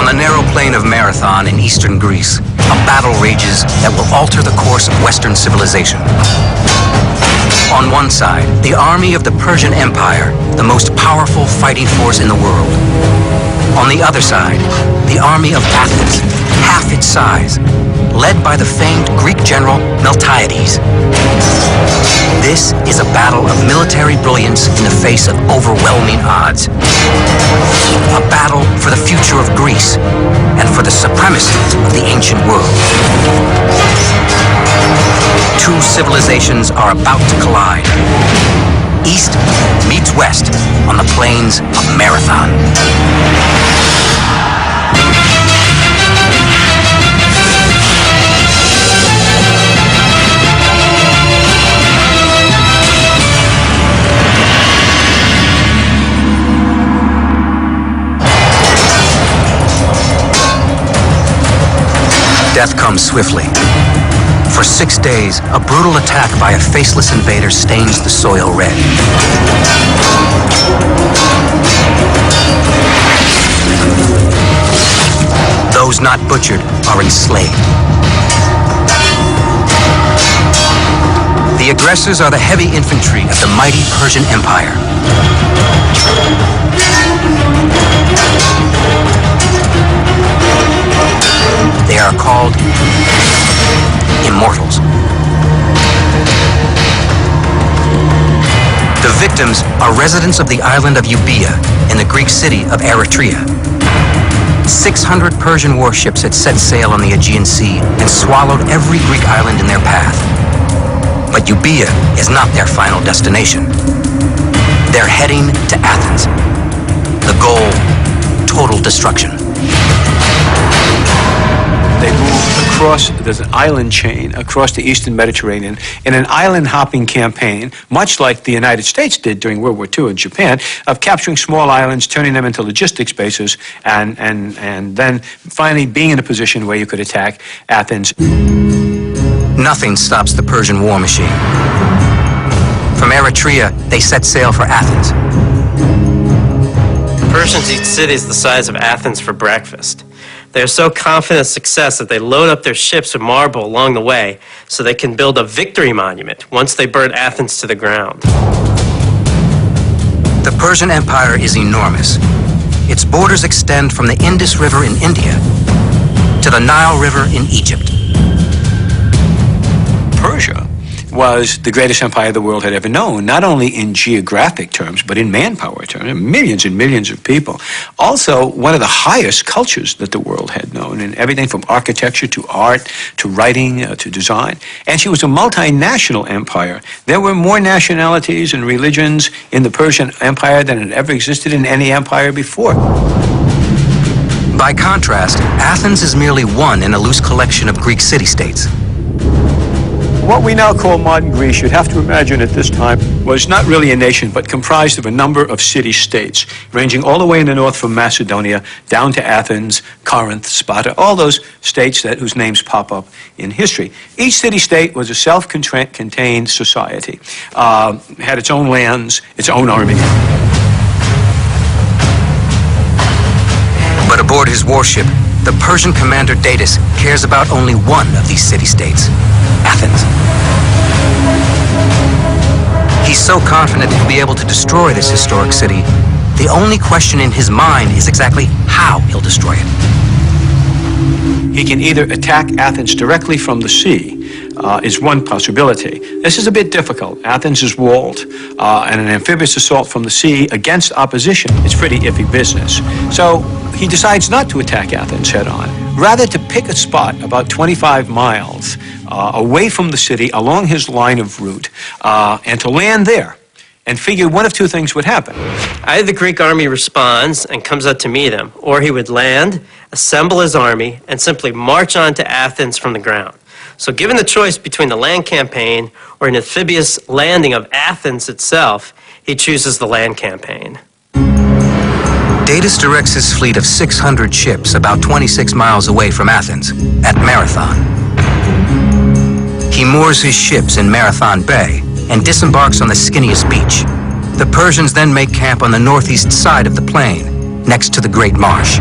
On the narrow plain of Marathon in eastern Greece, a battle rages that will alter the course of Western civilization. On one side, the army of the Persian Empire, the most powerful fighting force in the world. On the other side, the army of Athens, half its size, led by the famed Greek general Miltιάδης. This is a battle of military brilliance in the face of overwhelming odds. A battle for the future of Greece and for the supremacy of the ancient world. Two civilizations are about to collide. East meets West on the plains of Marathon. Death comes swiftly. For 6 days, a brutal attack by a faceless invader stains the soil red. Those not butchered are enslaved. The aggressors are the heavy infantry of the mighty Persian Empire. They are called immortals. The victims are residents of the island of Euboea in the Greek city of Eretria. 600 Persian warships had set sail on the Aegean Sea and swallowed every Greek island in their path. But Euboea is not their final destination. They're heading to Athens. The goal, total destruction. They moved across, there's an island chain across the eastern Mediterranean in an island-hopping campaign, much like the United States did during World War II in Japan, of capturing small islands, turning them into logistics bases, and then finally being in a position where you could attack Athens. Nothing stops the Persian war machine. From Eretria, they set sail for Athens. Persians eat cities the size of Athens for breakfast. They are so confident of success that they load up their ships with marble along the way so they can build a victory monument once they burn Athens to the ground. The Persian Empire is enormous. Its borders extend from the Indus River in India to the Nile River in Egypt. Persia was the greatest empire the world had ever known, not only in geographic terms, but in manpower terms, millions and millions of people. Also, one of the highest cultures that the world had known, in everything from architecture to art to writing to design. And she was a multinational empire. There were more nationalities and religions in the Persian Empire than had ever existed in any empire before. By contrast, Athens is merely one in a loose collection of Greek city-states. What we now call modern Greece, you'd have to imagine at this time, was not really a nation, but comprised of a number of city-states, ranging all the way in the north from Macedonia down to Athens, Corinth, Sparta, all those states whose names pop up in history. Each city-state was a self-contained society, had its own lands, its own army. But aboard his warship, the Persian commander Datis cares about only one of these city-states, Athens. He's so confident he'll be able to destroy this historic city, the only question in his mind is exactly how he'll destroy it. He can either attack Athens directly from the sea, is one possibility. This is a bit difficult. Athens is walled, and an amphibious assault from the sea against opposition is pretty iffy business. So he decides not to attack Athens head-on, rather to pick a spot about 25 miles away from the city along his line of route, and to land there. And figured one of two things would happen. Either the Greek army responds and comes out to meet him, or he would land, assemble his army, and simply march on to Athens from the ground. So given the choice between the land campaign or an amphibious landing of Athens itself, he chooses the land campaign. Datis directs his fleet of 600 ships about 26 miles away from Athens, at Marathon. He moors his ships in Marathon Bay and disembarks on the skinniest beach. The Persians then make camp on the northeast side of the plain, next to the Great Marsh.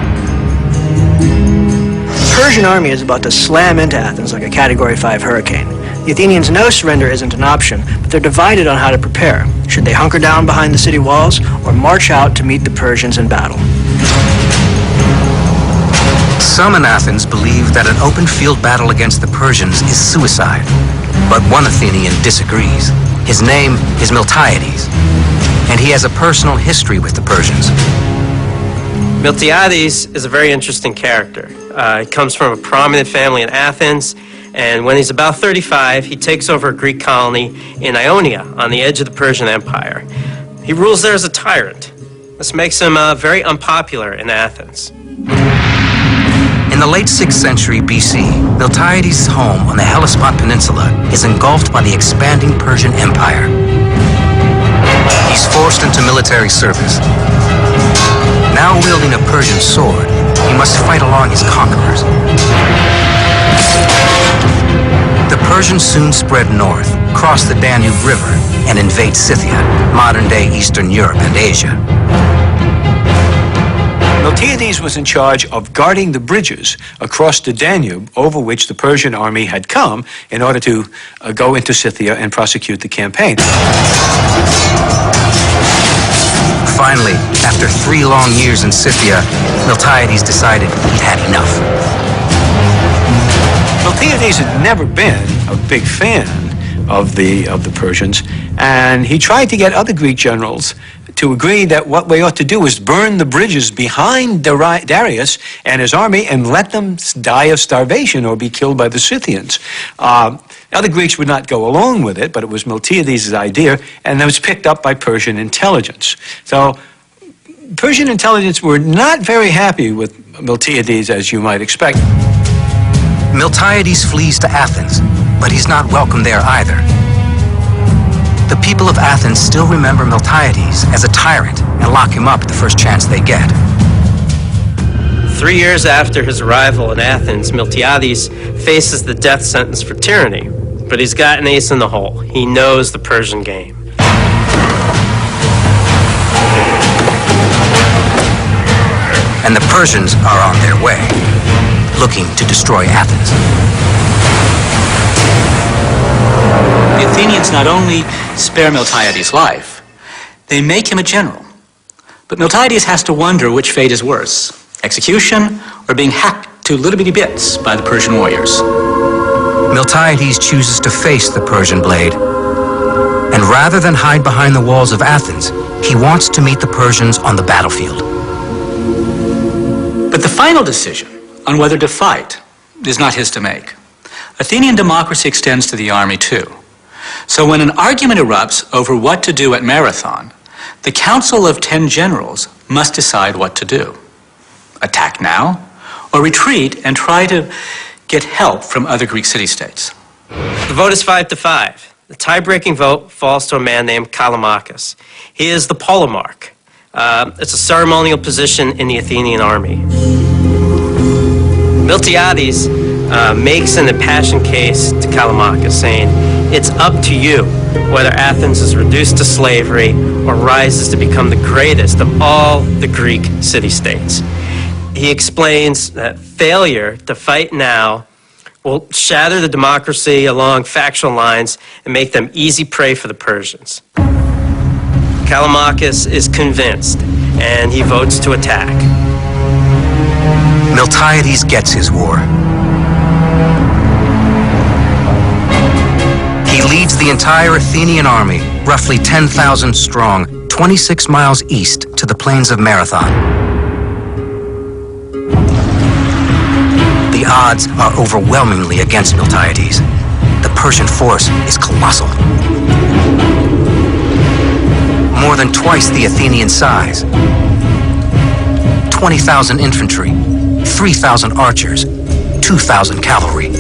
The Persian army is about to slam into Athens like a Category 5 hurricane. The Athenians know surrender isn't an option, but they're divided on how to prepare. Should they hunker down behind the city walls or march out to meet the Persians in battle? Some in Athens believe that an open field battle against the Persians is suicide. But one Athenian disagrees. His name is Miltiades, and he has a personal history with the Persians. Miltiades is a very interesting character. He comes from a prominent family in Athens, and when he's about 35, he takes over a Greek colony in Ionia on the edge of the Persian Empire. He rules there as a tyrant. This makes him very unpopular in Athens. In the late 6th century BC, Miltiades' home on the Hellespont Peninsula is engulfed by the expanding Persian Empire. He's forced into military service. Now wielding a Persian sword, he must fight along his conquerors. The Persians soon spread north, cross the Danube River, and invade Scythia, modern-day Eastern Europe and Asia. Miltiades was in charge of guarding the bridges across the Danube over which the Persian army had come in order to go into Scythia and prosecute the campaign. Finally, after 3 long years in Scythia, Miltiades decided he'd had enough. Miltiades had never been a big fan of the Persians, and he tried to get other Greek generals to agree that what we ought to do is burn the bridges behind Darius and his army and let them die of starvation or be killed by the Scythians. Other Greeks would not go along with it, but it was Miltiades' idea, and it was picked up by Persian intelligence. So Persian intelligence were not very happy with Miltiades, as you might expect. Miltiades flees to Athens, but he's not welcome there either. The people of Athens still remember Miltiades as a tyrant and lock him up the first chance they get. 3 years after his arrival in Athens, Miltiades faces the death sentence for tyranny, but he's got an ace in the hole. He knows the Persian game. And the Persians are on their way, looking to destroy Athens. The Athenians not only spare Miltiades' life, they make him a general. But Miltiades has to wonder which fate is worse, execution or being hacked to little bitty bits by the Persian warriors. Miltiades chooses to face the Persian blade, and rather than hide behind the walls of Athens, he wants to meet the Persians on the battlefield. But the final decision on whether to fight is not his to make. Athenian democracy extends to the army too. So when an argument erupts over what to do at Marathon, the Council of 10 Generals must decide what to do. Attack now, or retreat and try to get help from other Greek city-states. The vote is 5-5. The tie-breaking vote falls to a man named Callimachus. He is the polemarch. It's a ceremonial position in the Athenian army. Miltiades makes an impassioned case to Callimachus, saying, "It's up to you whether Athens is reduced to slavery or rises to become the greatest of all the Greek city-states." He explains that failure to fight now will shatter the democracy along factional lines and make them easy prey for the Persians. Callimachus is convinced, and he votes to attack. Miltiades gets his war. He leads the entire Athenian army, roughly 10,000 strong, 26 miles east to the plains of Marathon. The odds are overwhelmingly against Miltiades. The Persian force is colossal. More than twice the Athenian size. 20,000 infantry, 3,000 archers, 2,000 cavalry.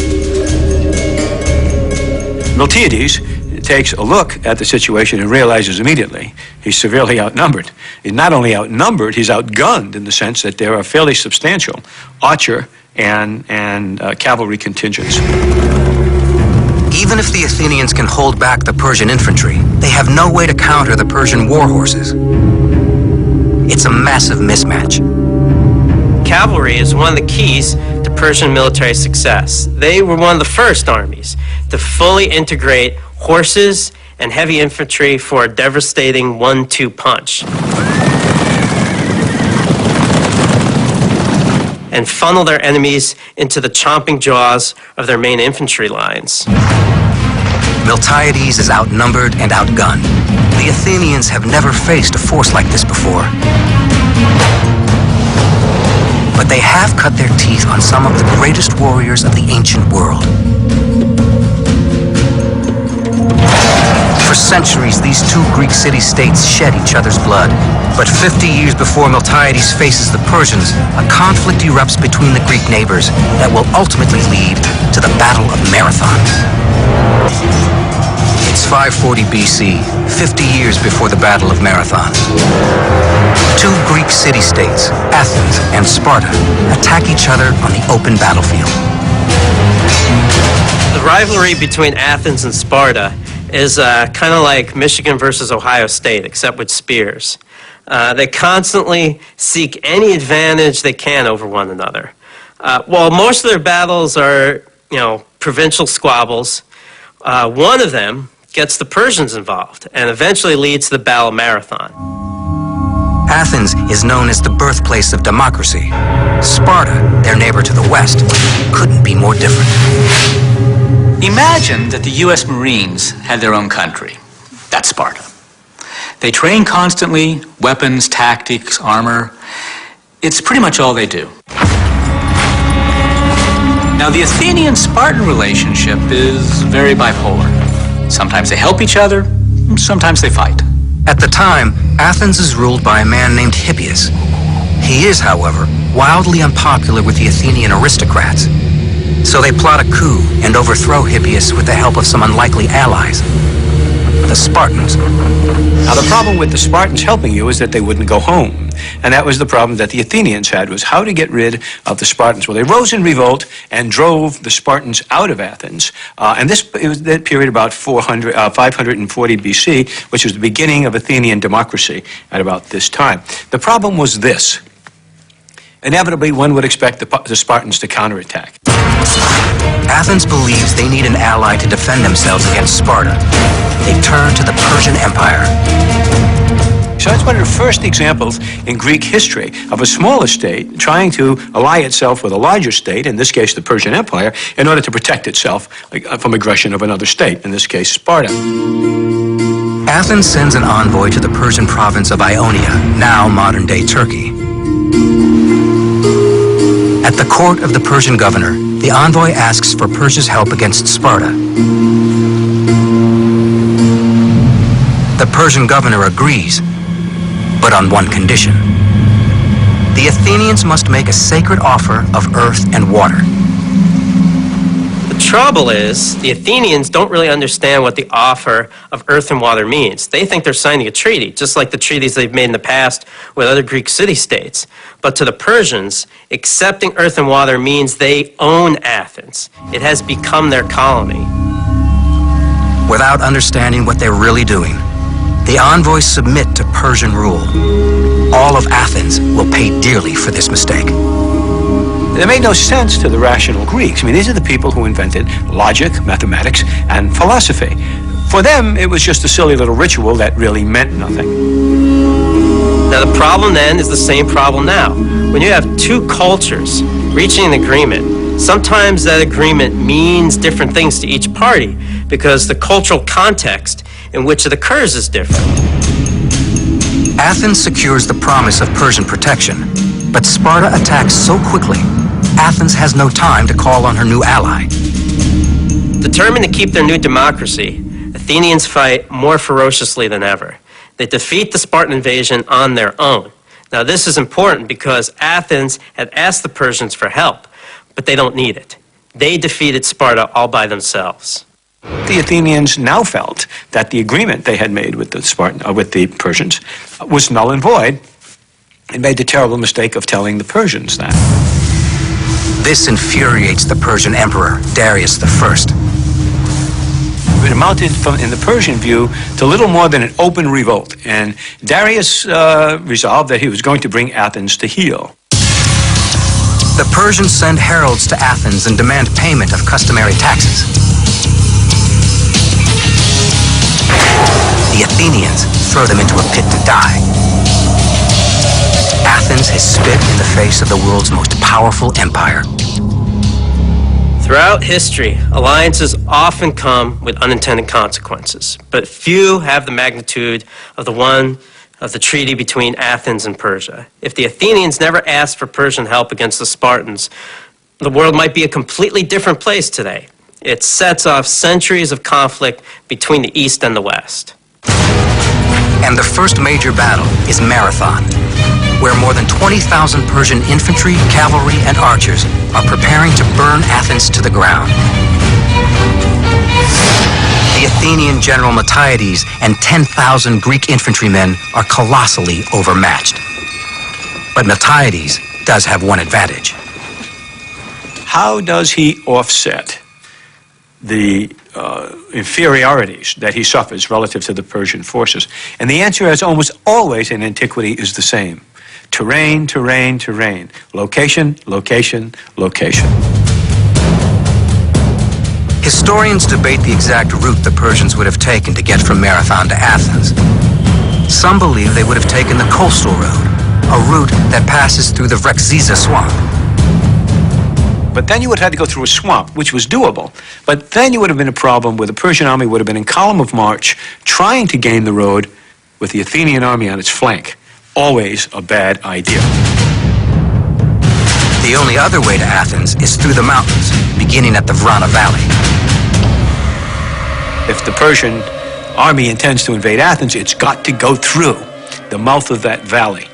Miltiades takes a look at the situation and realizes immediately he's severely outnumbered. He's not only outnumbered, he's outgunned in the sense that there are fairly substantial archer and cavalry contingents. Even if the Athenians can hold back the Persian infantry, they have no way to counter the Persian war horses. It's a massive mismatch. cavalry is one of the keys to Persian military success. They were one of the first armies to fully integrate horses and heavy infantry for a devastating 1-2 punch, and funnel their enemies into the chomping jaws of their main infantry lines. Miltiades is outnumbered and outgunned. The Athenians have never faced a force like this before. But they have cut their teeth on some of the greatest warriors of the ancient world. For centuries, these two Greek city-states shed each other's blood. But 50 years before Miltiades faces the Persians, a conflict erupts between the Greek neighbors that will ultimately lead to the Battle of Marathon. It's 540 BC, 50 years before the Battle of Marathon. Two Greek city-states, Athens and Sparta, attack each other on the open battlefield. The rivalry between Athens and Sparta is kind of like Michigan versus Ohio State, except with spears. They constantly seek any advantage they can over one another. While most of their battles are, provincial squabbles, one of them gets the Persians involved and eventually leads to the Battle of Marathon. Athens is known as the birthplace of democracy. Sparta, their neighbor to the west, couldn't be more different. Imagine that the U.S. Marines had their own country. That's Sparta. They train constantly, weapons, tactics, armor. It's pretty much all they do. Now, the Athenian-Spartan relationship is very bipolar. Sometimes they help each other, sometimes they fight. At the time, Athens is ruled by a man named Hippias. He is, however, wildly unpopular with the Athenian aristocrats. So they plot a coup and overthrow Hippias with the help of some unlikely allies, the Spartans. Now, the problem with the Spartans helping you is that they wouldn't go home. And that was the problem that the Athenians had, was how to get rid of the Spartans. Well, they rose in revolt and drove the Spartans out of Athens. And it was that period about 540 BC, which was the beginning of Athenian democracy at about this time. The problem was this. Inevitably, one would expect the Spartans to counterattack. Athens believes they need an ally to defend themselves against Sparta. They turn to the Persian Empire. So that's one of the first examples in Greek history of a smaller state trying to ally itself with a larger state, in this case the Persian Empire, in order to protect itself from aggression of another state, in this case Sparta. Athens sends an envoy to the Persian province of Ionia, now modern-day Turkey. At the court of the Persian governor, the envoy asks for Persia's help against Sparta. The Persian governor agrees, but on one condition. The Athenians must make a sacred offer of earth and water. The trouble is, the Athenians don't really understand what the offer of earth and water means. They think they're signing a treaty, just like the treaties they've made in the past with other Greek city-states. But to the Persians, accepting earth and water means they own Athens. It has become their colony. Without understanding what they're really doing, the envoys submit to Persian rule. All of Athens will pay dearly for this mistake. It made no sense to the rational Greeks. I mean, these are the people who invented logic, mathematics, and philosophy. For them, it was just a silly little ritual that really meant nothing. Now, the problem then is the same problem now. When you have two cultures reaching an agreement, sometimes that agreement means different things to each party because the cultural context in which it occurs is different. Athens secures the promise of Persian protection, but Sparta attacks so quickly, Athens has no time to call on her new ally. Determined to keep their new democracy, Athenians fight more ferociously than ever. They defeat the Spartan invasion on their own. Now, this is important because Athens had asked the Persians for help, but they don't need it. They defeated Sparta all by themselves. The Athenians now felt that the agreement they had made with the Persians was null and void, and made the terrible mistake of telling the Persians that. This infuriates the Persian emperor, Darius I. It amounted, in the Persian view, to little more than an open revolt, and Darius resolved that he was going to bring Athens to heel. The Persians send heralds to Athens and demand payment of customary taxes. The Athenians throw them into a pit to die. Athens has spit in the face of the world's most powerful empire. Throughout history, alliances often come with unintended consequences, but few have the magnitude of the treaty between Athens and Persia. If the Athenians never asked for Persian help against the Spartans, the world might be a completely different place today. It sets off centuries of conflict between the East and the West. And the first major battle is Marathon, where more than 20,000 Persian infantry, cavalry, and archers are preparing to burn Athens to the ground. The Athenian general Miltiades and 10,000 Greek infantrymen are colossally overmatched. But Miltiades does have one advantage. How does he offset the inferiorities that he suffers relative to the Persian forces? And the answer, as almost always in antiquity, is the same. Terrain, terrain, terrain. Location, location, location. Historians debate the exact route the Persians would have taken to get from Marathon to Athens. Some believe they would have taken the coastal road, a route that passes through the Vrexiza swamp. But then you would have had to go through a swamp, which was doable. But then you would have been a problem where the Persian army would have been in column of march, trying to gain the road with the Athenian army on its flank. Always a bad idea. The only other way to Athens is through the mountains, beginning at the Vrana Valley. If the Persian army intends to invade Athens, it's got to go through the mouth of that valley.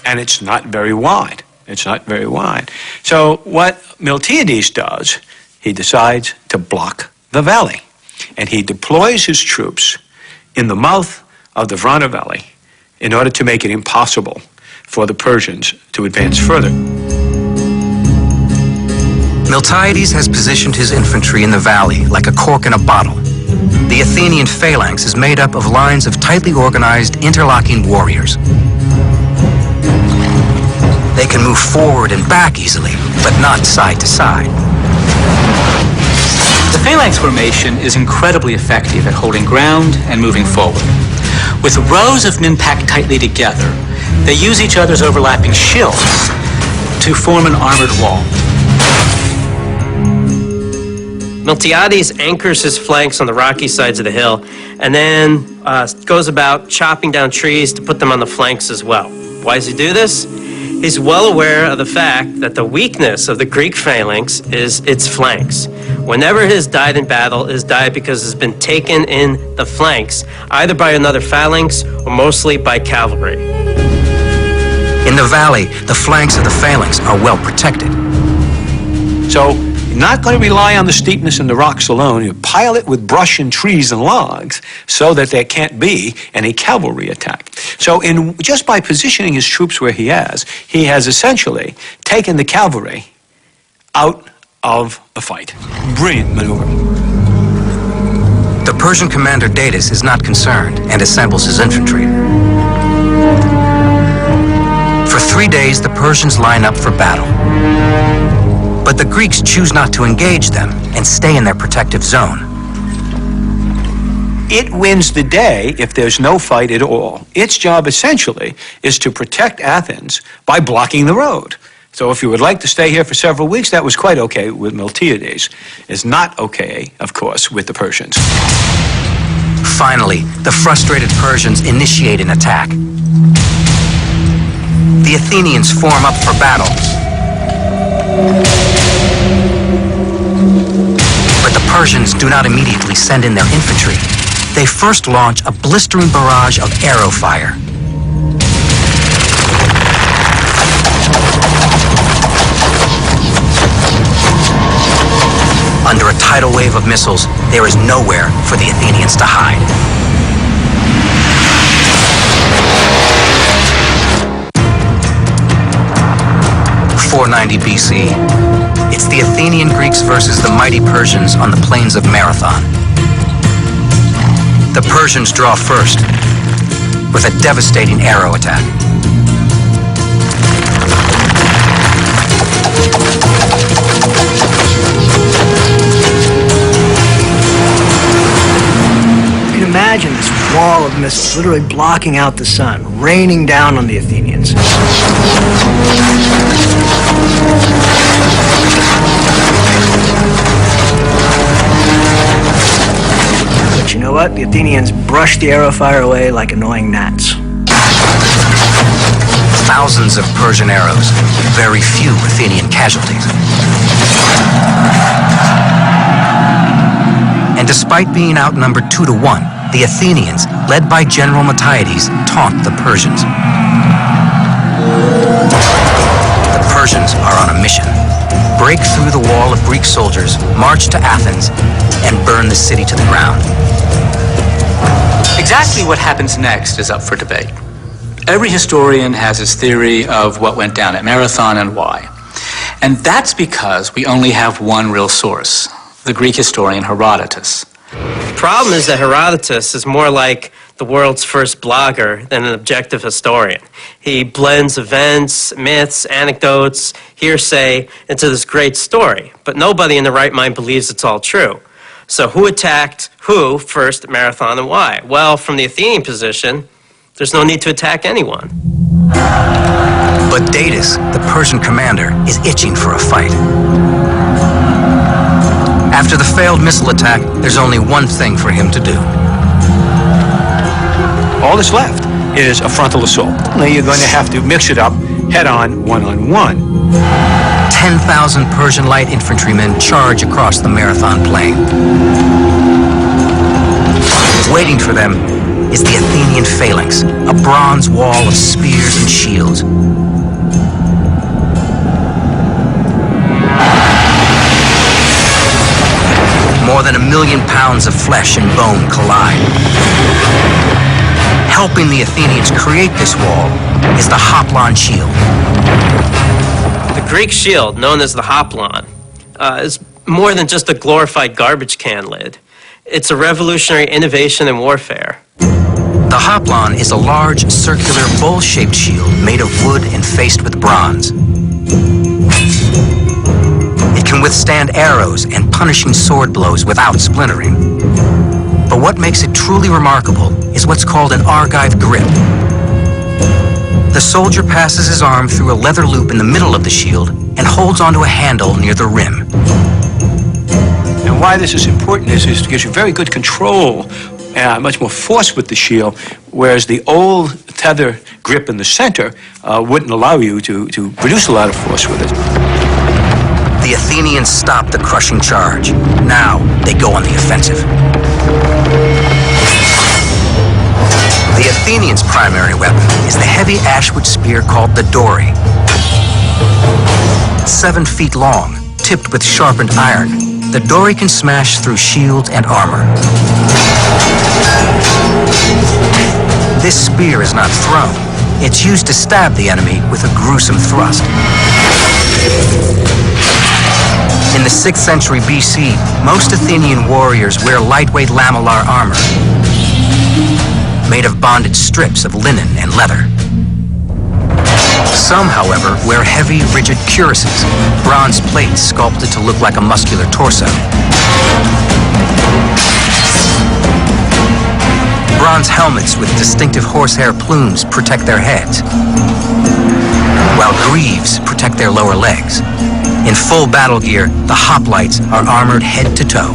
And it's not very wide. It's not very wide. So what Miltiades does, he decides to block the valley. And he deploys his troops in the mouth of the Vrana Valley in order to make it impossible for the Persians to advance further. Miltiades has positioned his infantry in the valley like a cork in a bottle. The Athenian phalanx is made up of lines of tightly organized, interlocking warriors. They can move forward and back easily, but not side to side. The phalanx formation is incredibly effective at holding ground and moving forward. With rows of men packed tightly together, they use each other's overlapping shields to form an armored wall. Miltiades anchors his flanks on the rocky sides of the hill and then goes about chopping down trees to put them on the flanks as well. Why does he do this? He's well aware of the fact that the weakness of the Greek phalanx is its flanks. Whenever it has died in battle, it has died because it's been taken in the flanks, either by another phalanx or mostly by cavalry. In the valley, the flanks of the phalanx are well protected. So you're not going to rely on the steepness and the rocks alone. You pile it with brush and trees and logs so that there can't be any cavalry attack. So just by positioning his troops where he has essentially taken the cavalry out of the fight. Brilliant maneuver. The Persian commander Datis is not concerned and assembles his infantry. For 3 days, the Persians line up for battle. But the Greeks choose not to engage them and stay in their protective zone. It wins the day if there's no fight at all. Its job essentially is to protect Athens by blocking the road. So if you would like to stay here for several weeks, that was quite okay with Miltiades. It's not okay, of course, with the Persians. Finally, the frustrated Persians initiate an attack. The Athenians form up for battle. But the Persians do not immediately send in their infantry. They first launch a blistering barrage of arrow fire. Under a tidal wave of missiles, there is nowhere for the Athenians to hide. .490 BC. It's the Athenian Greeks versus the mighty Persians on the plains of Marathon. The Persians draw first with a devastating arrow attack. wall of missiles, literally blocking out the sun, raining down on the Athenians. But you know what? The Athenians brushed the arrow fire away like annoying gnats. Thousands of Persian arrows, very few Athenian casualties. And despite being outnumbered 2-1, the Athenians, led by General Miltιάδης, taunt the Persians. The Persians are on a mission. Break through the wall of Greek soldiers, march to Athens, and burn the city to the ground. Exactly what happens next is up for debate. Every historian has his theory of what went down at Marathon and why. And that's because we only have one real source, the Greek historian Herodotus. The problem is that Herodotus is more like the world's first blogger than an objective historian. He blends events, myths, anecdotes, hearsay into this great story, but nobody in their right mind believes it's all true. So who attacked who first at Marathon and why? Well, from the Athenian position, there's no need to attack anyone. But Datis, the Persian commander, is itching for a fight. After the failed missile attack, there's only one thing for him to do. All that's left is a frontal assault. Now you're going to have to mix it up head-on, one-on-one. 10,000 Persian light infantrymen charge across the Marathon plain. Waiting for them is the Athenian phalanx, a bronze wall of spears and shields. More than 1 million pounds of flesh and bone collide. Helping the Athenians create this wall is the hoplon shield. The Greek shield, known as the hoplon, is more than just a glorified garbage can lid. It's a revolutionary innovation in warfare. The hoplon is a large, circular, bowl-shaped shield made of wood and faced with bronze. It can withstand arrows and punishing sword blows without splintering. But what makes it truly remarkable is what's called an Argive grip. The soldier passes his arm through a leather loop in the middle of the shield and holds onto a handle near the rim. And why this is important is it gives you very good control, much more force with the shield, whereas the old tether grip in the center wouldn't allow you to produce a lot of force with it. The Athenians stop the crushing charge. Now they go on the offensive. The Athenians' primary weapon is the heavy ashwood spear called the dory. 7 feet long, tipped with sharpened iron, the dory can smash through shields and armor. This spear is not thrown. It's used to stab the enemy with a gruesome thrust. In the 6th century BC, most Athenian warriors wear lightweight lamellar armor, made of bonded strips of linen and leather. Some, however, wear heavy, rigid cuirasses, bronze plates sculpted to look like a muscular torso. Bronze helmets with distinctive horsehair plumes protect their heads, while greaves protect their lower legs. In full battle gear, the hoplites are armored head to toe.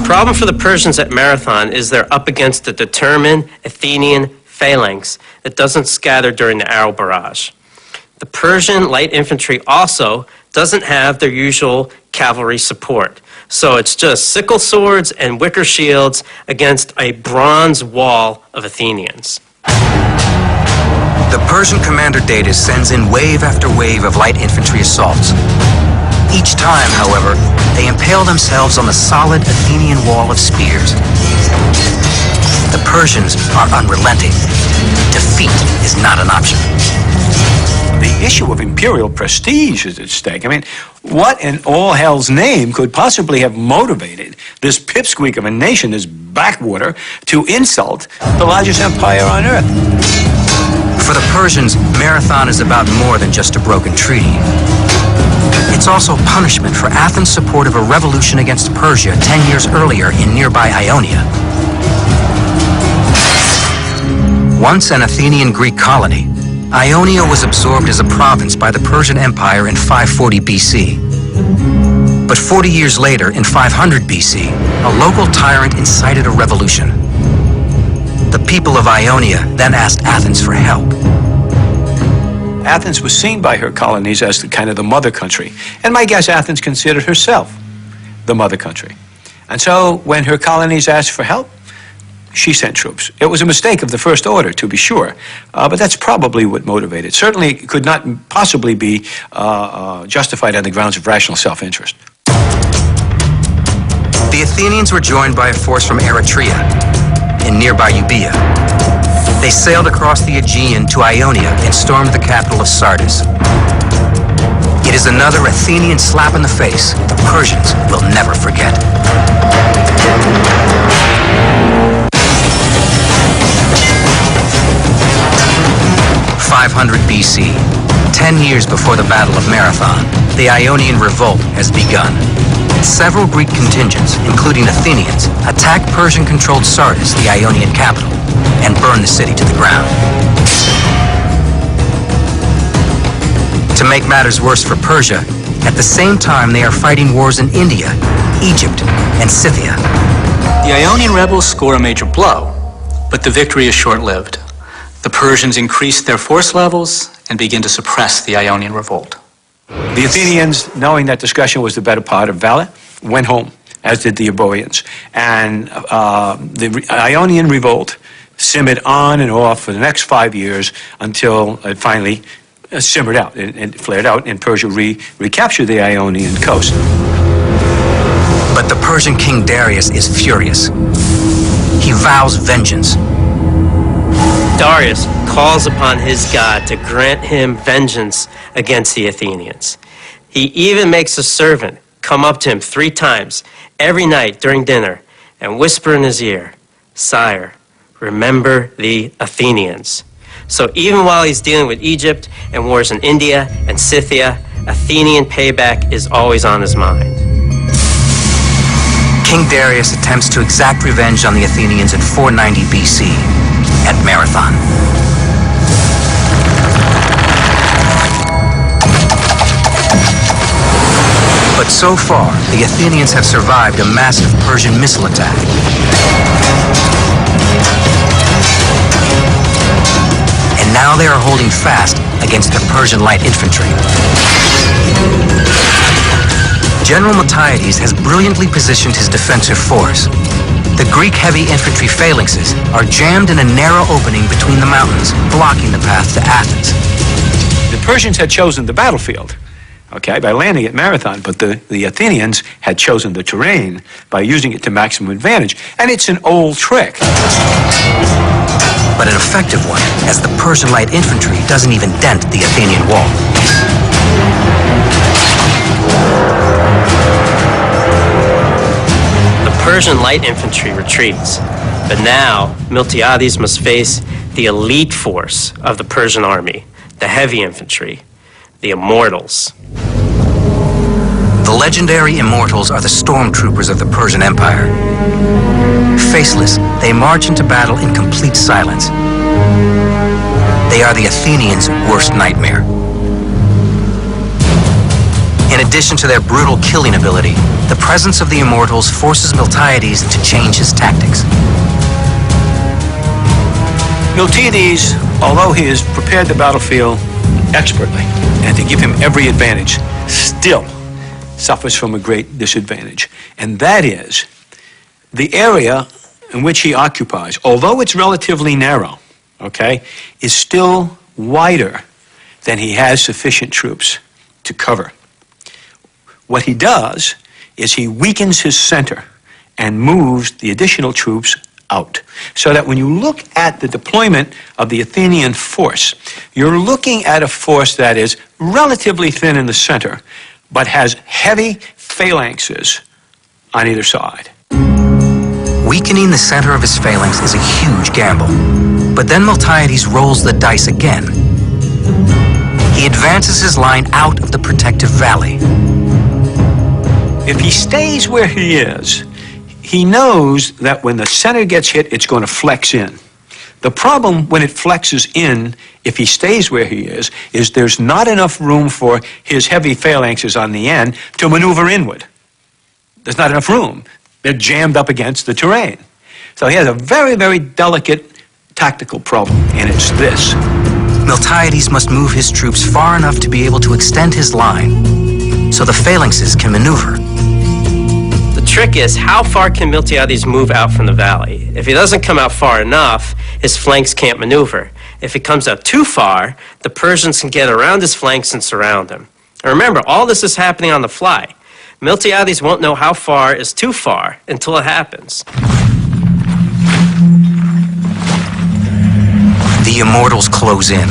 The problem for the Persians at Marathon is they're up against a determined Athenian phalanx that doesn't scatter during the arrow barrage. The Persian light infantry also doesn't have their usual cavalry support. So it's just sickle swords and wicker shields against a bronze wall of Athenians. The Persian commander Datis sends in wave after wave of light infantry assaults. Each time, however, they impale themselves on the solid Athenian wall of spears. The Persians are unrelenting. Defeat is not an option. The issue of imperial prestige is at stake. I mean, what in all hell's name could possibly have motivated this pipsqueak of a nation, this backwater, to insult the largest empire on earth? For the Persians, Marathon is about more than just a broken treaty. It's also punishment for Athens' support of a revolution against Persia 10 years earlier in nearby Ionia. Once an Athenian Greek colony, Ionia was absorbed as a province by the Persian Empire in 540 BC. But 40 years later, in 500 BC, a local tyrant incited a revolution. The people of Ionia then asked Athens for help. Athens was seen by her colonies as the mother country. And my guess, Athens considered herself the mother country. And so when her colonies asked for help, she sent troops. It was a mistake of the first order, to be sure, but that's probably what motivated. Certainly it could not possibly be justified on the grounds of rational self-interest. The Athenians were joined by a force from Eretria in nearby Euboea. They sailed across the Aegean to Ionia and stormed the capital of Sardis. It is another Athenian slap in the face the Persians will never forget. 500 BC, 10 years before the Battle of Marathon, the Ionian Revolt has begun. Several Greek contingents, including Athenians, attacked Persian-controlled Sardis, the Ionian capital, and burned the city to the ground. To make matters worse for Persia, at the same time they are fighting wars in India, Egypt, and Scythia. The Ionian rebels score a major blow, but the victory is short-lived. The Persians increase their force levels and begin to suppress the Ionian revolt. The Athenians, knowing that discussion was the better part of valor, went home, as did the Euboeans. And the Ionian revolt simmered on and off for the next 5 years until it finally simmered out and flared out, and Persia recaptured the Ionian coast. But the Persian king Darius is furious. He vows vengeance. Darius calls upon his god to grant him vengeance against the Athenians. He even makes a servant come up to him 3 times every night during dinner and whisper in his ear, "Sire, remember the Athenians." So even while he's dealing with Egypt and wars in India and Scythia, Athenian payback is always on his mind. King Darius attempts to exact revenge on the Athenians in 490 BC at Marathon. But so far, the Athenians have survived a massive Persian missile attack. And now they are holding fast against the Persian light infantry. General Miltiades has brilliantly positioned his defensive force. The Greek heavy infantry phalanxes are jammed in a narrow opening between the mountains, blocking the path to Athens. The Persians had chosen the battlefield, by landing at Marathon, but the Athenians had chosen the terrain by using it to maximum advantage. And it's an old trick. But an effective one, as the Persian light infantry doesn't even dent the Athenian wall. Persian light infantry retreats, but now Miltiades must face the elite force of the Persian army, the heavy infantry, the Immortals. The legendary Immortals are the stormtroopers of the Persian Empire. Faceless, they march into battle in complete silence. They are the Athenians' worst nightmare. In addition to their brutal killing ability, the presence of the Immortals forces Miltiades to change his tactics. Miltiades, although he has prepared the battlefield expertly and to give him every advantage, still suffers from a great disadvantage. And that is the area in which he occupies, although it's relatively narrow, is still wider than he has sufficient troops to cover. What he does is he weakens his center and moves the additional troops out. So that when you look at the deployment of the Athenian force, you're looking at a force that is relatively thin in the center, but has heavy phalanxes on either side. Weakening the center of his phalanx is a huge gamble. But then Miltiades rolls the dice again. He advances his line out of the protective valley. If he stays where he is, he knows that when the center gets hit, it's going to flex in. The problem when it flexes in, if he stays where he is there's not enough room for his heavy phalanxes on the end to maneuver inward. There's not enough room. They're jammed up against the terrain. So he has a very, very delicate tactical problem, and it's this. Miltiades must move his troops far enough to be able to extend his line so the phalanxes can maneuver. The trick is, how far can Miltiades move out from the valley? If he doesn't come out far enough, his flanks can't maneuver. If he comes out too far, the Persians can get around his flanks and surround him. And remember, all this is happening on the fly. Miltiades won't know how far is too far until it happens. The immortals close in.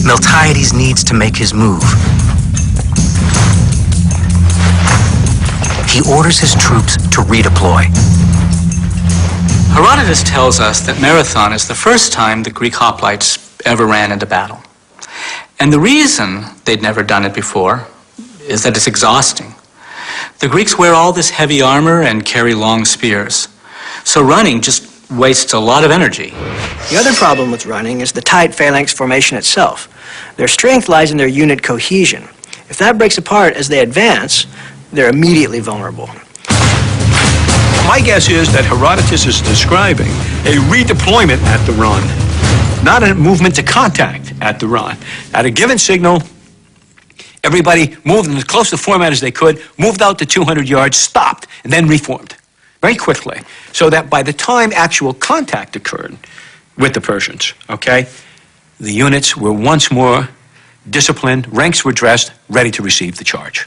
Miltiades needs to make his move. He orders his troops to redeploy. Herodotus tells us that Marathon is the first time the Greek hoplites ever ran into battle. And the reason they'd never done it before is that it's exhausting. The Greeks wear all this heavy armor and carry long spears. So running just wastes a lot of energy. The other problem with running is the tight phalanx formation itself. Their strength lies in their unit cohesion. If that breaks apart as they advance, they're immediately vulnerable. My guess is that Herodotus is describing a redeployment at the run, not a movement to contact at the run. At a given signal, everybody moved in as close to format as they could, moved out to 200 yards, stopped, and then reformed very quickly, so that by the time actual contact occurred with the Persians, okay, the units were once more disciplined, ranks were dressed, ready to receive the charge.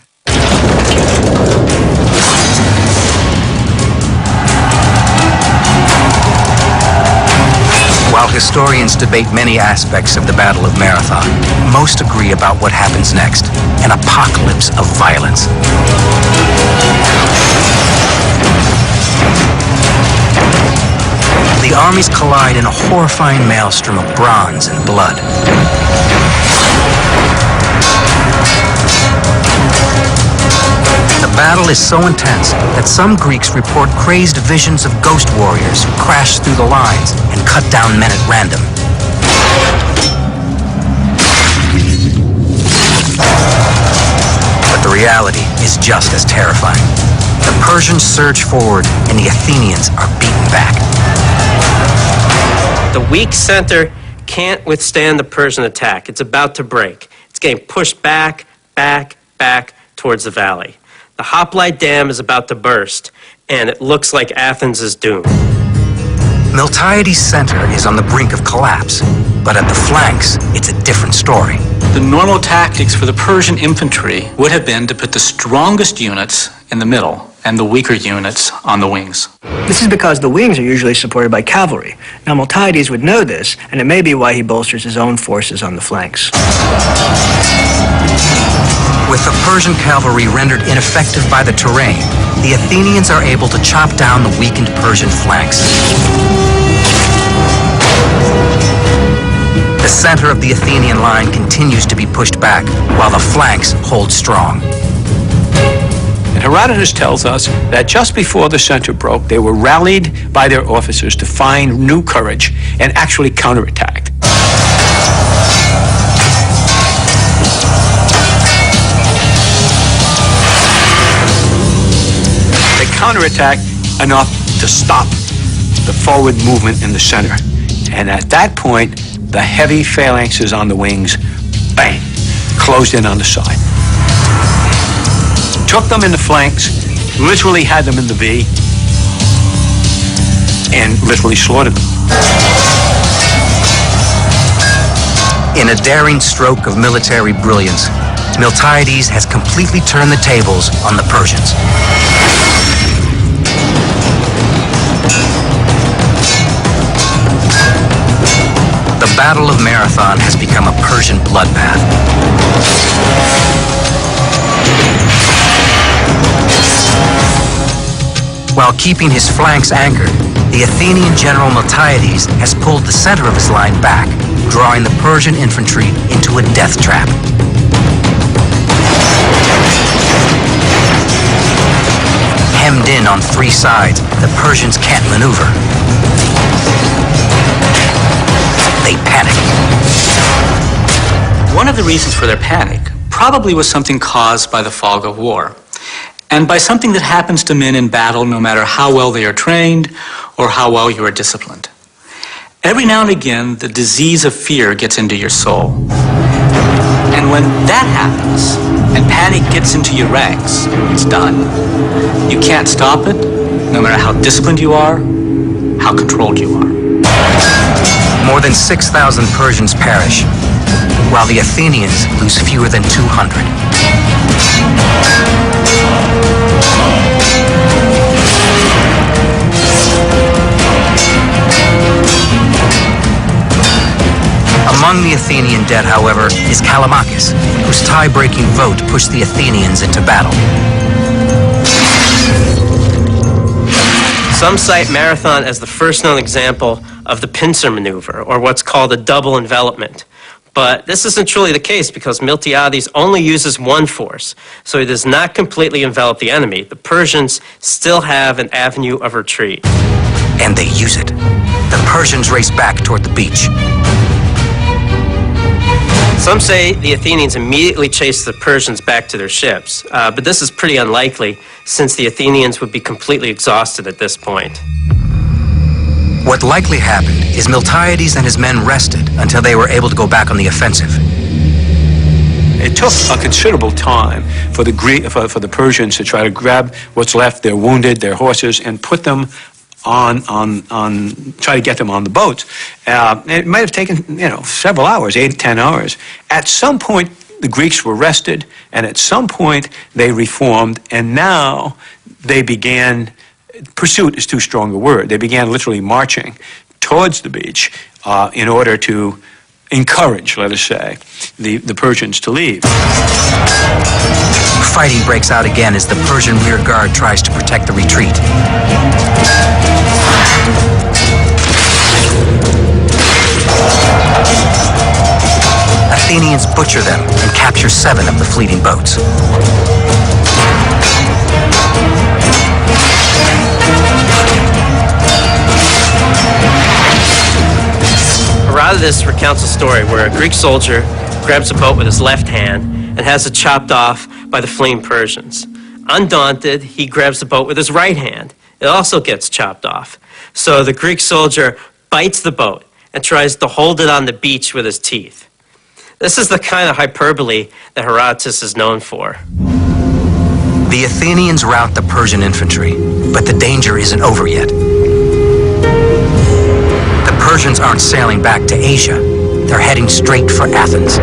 While historians debate many aspects of the Battle of Marathon, most agree about what happens next, an apocalypse of violence. The armies collide in a horrifying maelstrom of bronze and blood. The battle is so intense that some Greeks report crazed visions of ghost warriors who crash through the lines and cut down men at random. But the reality is just as terrifying. The Persians surge forward and the Athenians are beaten back. The weak center can't withstand the Persian attack. It's about to break. It's getting pushed back, back, back towards the valley. The hoplite dam is about to burst, and it looks like Athens is doomed. Miltiades' center is on the brink of collapse, but at the flanks, it's a different story. The normal tactics for the Persian infantry would have been to put the strongest units in the middle and the weaker units on the wings. This is because the wings are usually supported by cavalry. Now Miltiades would know this, and it may be why he bolsters his own forces on the flanks. With the Persian cavalry rendered ineffective by the terrain, the Athenians are able to chop down the weakened Persian flanks. The center of the Athenian line continues to be pushed back, while the flanks hold strong. And Herodotus tells us that just before the center broke, they were rallied by their officers to find new courage and actually counterattacked. They counterattacked enough to stop the forward movement in the center. And at that point, the heavy phalanxes on the wings, bang, closed in on the side. Took them in the flanks, literally had them in the V, and literally slaughtered them. In a daring stroke of military brilliance, Miltiades has completely turned the tables on the Persians. The Battle of Marathon has become a Persian bloodbath. While keeping his flanks anchored, the Athenian general Miltiades has pulled the center of his line back, drawing the Persian infantry into a death trap. Hemmed in on three sides, the Persians can't maneuver. They panic. One of the reasons for their panic probably was something caused by the fog of war, and by something that happens to men in battle no matter how well they are trained or how well you are disciplined. Every now and again, the disease of fear gets into your soul. And when that happens, and panic gets into your ranks, it's done. You can't stop it, no matter how disciplined you are, how controlled you are. More than 6,000 Persians perish, while the Athenians lose fewer than 200. Among the Athenian dead, however, is Callimachus, whose tie-breaking vote pushed the Athenians into battle. Some cite Marathon as the first known example of the pincer maneuver, or what's called a double envelopment. But this isn't truly the case because Miltiades only uses one force, so he does not completely envelop the enemy. The Persians still have an avenue of retreat. And they use it. The Persians race back toward the beach. Some say the Athenians immediately chased the Persians back to their ships, but this is pretty unlikely since the Athenians would be completely exhausted at this point. What likely happened is Miltiades and his men rested until they were able to go back on the offensive. It took a considerable time for the Persians to try to grab what's left, their wounded, their horses, and put them try to get them on the boats. It might have taken, several hours, 8 to 10 hours. At some point, the Greeks were rested, and at some point, they reformed, and now they began, pursuit is too strong a word, they began literally marching towards the beach in order to encourage, let us say, the Persians to leave. Fighting breaks out again as the Persian rear guard tries to protect the retreat. Athenians butcher them and capture 7 of the fleeting boats. Herodotus recounts a story where a Greek soldier grabs a boat with his left hand and has it chopped off by the fleeing Persians. Undaunted, he grabs the boat with his right hand. It also gets chopped off. So the Greek soldier bites the boat and tries to hold it on the beach with his teeth. This is the kind of hyperbole that Herodotus is known for. The Athenians rout the Persian infantry, but the danger isn't over yet. The Persians aren't sailing back to Asia. They're heading straight for Athens.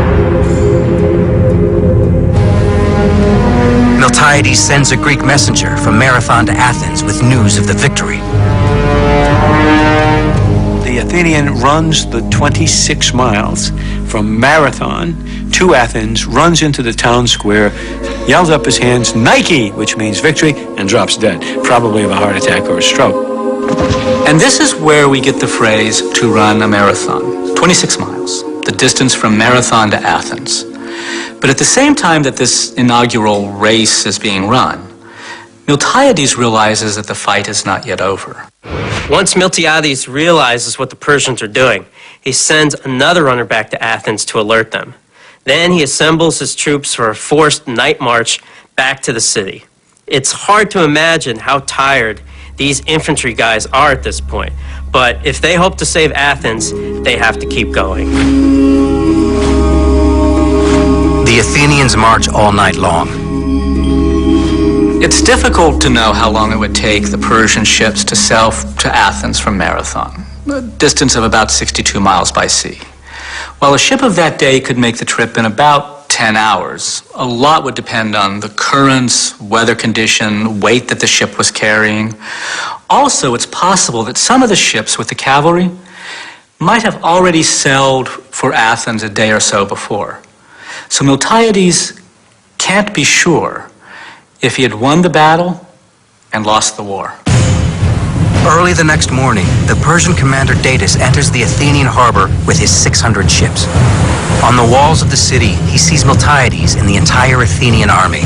Miltiades sends a Greek messenger from Marathon to Athens with news of the victory. The Athenian runs the 26 miles from Marathon to Athens, runs into the town square, yells up his hands, Nike, which means victory, and drops dead, probably of a heart attack or a stroke. And this is where we get the phrase to run a marathon, 26 miles, the distance from Marathon to Athens. But at the same time that this inaugural race is being run, Miltiades realizes that the fight is not yet over. Once Miltiades realizes what the Persians are doing, he sends another runner back to Athens to alert them. Then he assembles his troops for a forced night march back to the city. It's hard to imagine how tired these infantry guys are at this point, but if they hope to save Athens, they have to keep going. The Athenians march all night long. It's difficult to know how long it would take the Persian ships to sail to Athens from Marathon, a distance of about 62 miles by sea. While a ship of that day could make the trip in about 10 hours, a lot would depend on the currents, weather condition, weight that the ship was carrying. Also, it's possible that some of the ships with the cavalry might have already sailed for Athens a day or so before. So Miltiades can't be sure if he had won the battle and lost the war. Early the next morning, the Persian commander Datis enters the Athenian harbor with his 600 ships. On the walls of the city, he sees Miltiades and the entire Athenian army.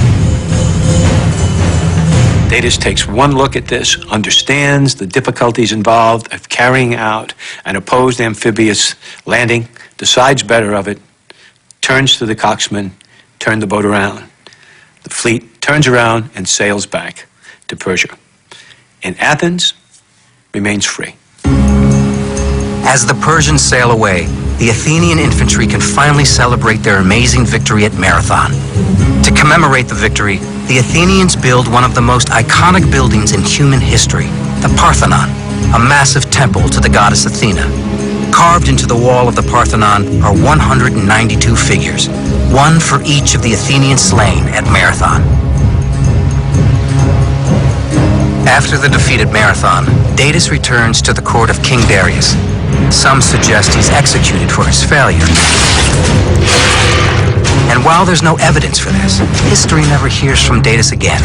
Datis takes one look at this, understands the difficulties involved of carrying out an opposed amphibious landing, decides better of it, turns to the coxswain, turn the boat around. The fleet turns around and sails back to Persia. And Athens remains free. As the Persians sail away, the Athenian infantry can finally celebrate their amazing victory at Marathon. To commemorate the victory, the Athenians build one of the most iconic buildings in human history, the Parthenon, a massive temple to the goddess Athena. Carved into the wall of the Parthenon are 192 figures, one for each of the Athenians slain at Marathon. After the defeat at Marathon, Datis returns to the court of King Darius. Some suggest he's executed for his failure. And while there's no evidence for this, history never hears from Datis again.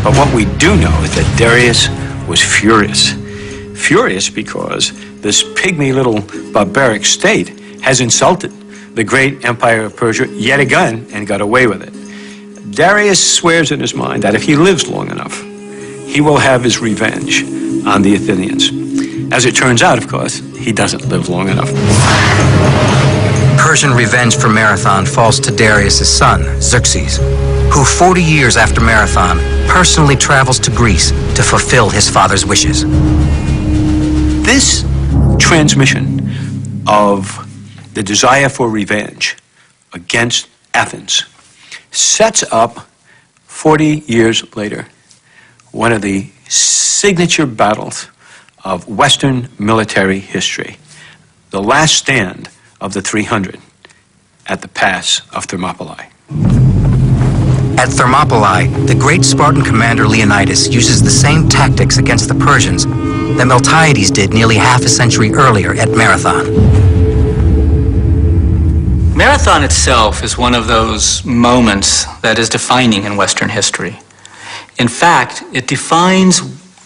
But what we do know is that Darius was furious. Furious because this pygmy little barbaric state has insulted the great empire of Persia yet again and got away with it. Darius swears in his mind that if he lives long enough, he will have his revenge on the Athenians. As it turns out, of course, he doesn't live long enough. Persian revenge for Marathon falls to Darius' son, Xerxes, who 40 years after Marathon personally travels to Greece to fulfill his father's wishes. This transmission of the desire for revenge against Athens sets up, 40 years later, one of the signature battles of Western military history, the last stand of the 300 at the pass of Thermopylae. At Thermopylae, the great Spartan commander Leonidas uses the same tactics against the Persians that Miltiades did nearly half a century earlier at Marathon. Marathon itself is one of those moments that is defining in Western history. In fact, it defines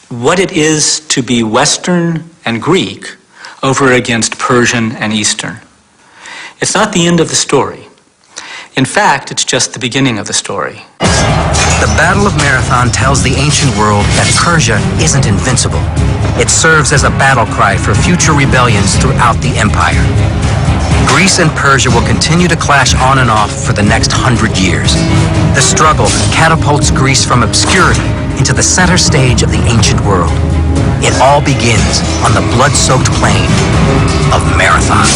what it is to be Western and Greek over against Persian and Eastern. It's not the end of the story. In fact, it's just the beginning of the story. The Battle of Marathon tells the ancient world that Persia isn't invincible. It serves as a battle cry for future rebellions throughout the empire. Greece and Persia will continue to clash on and off for the next 100 years. The struggle catapults Greece from obscurity into the center stage of the ancient world. It all begins on the blood-soaked plain of Marathon.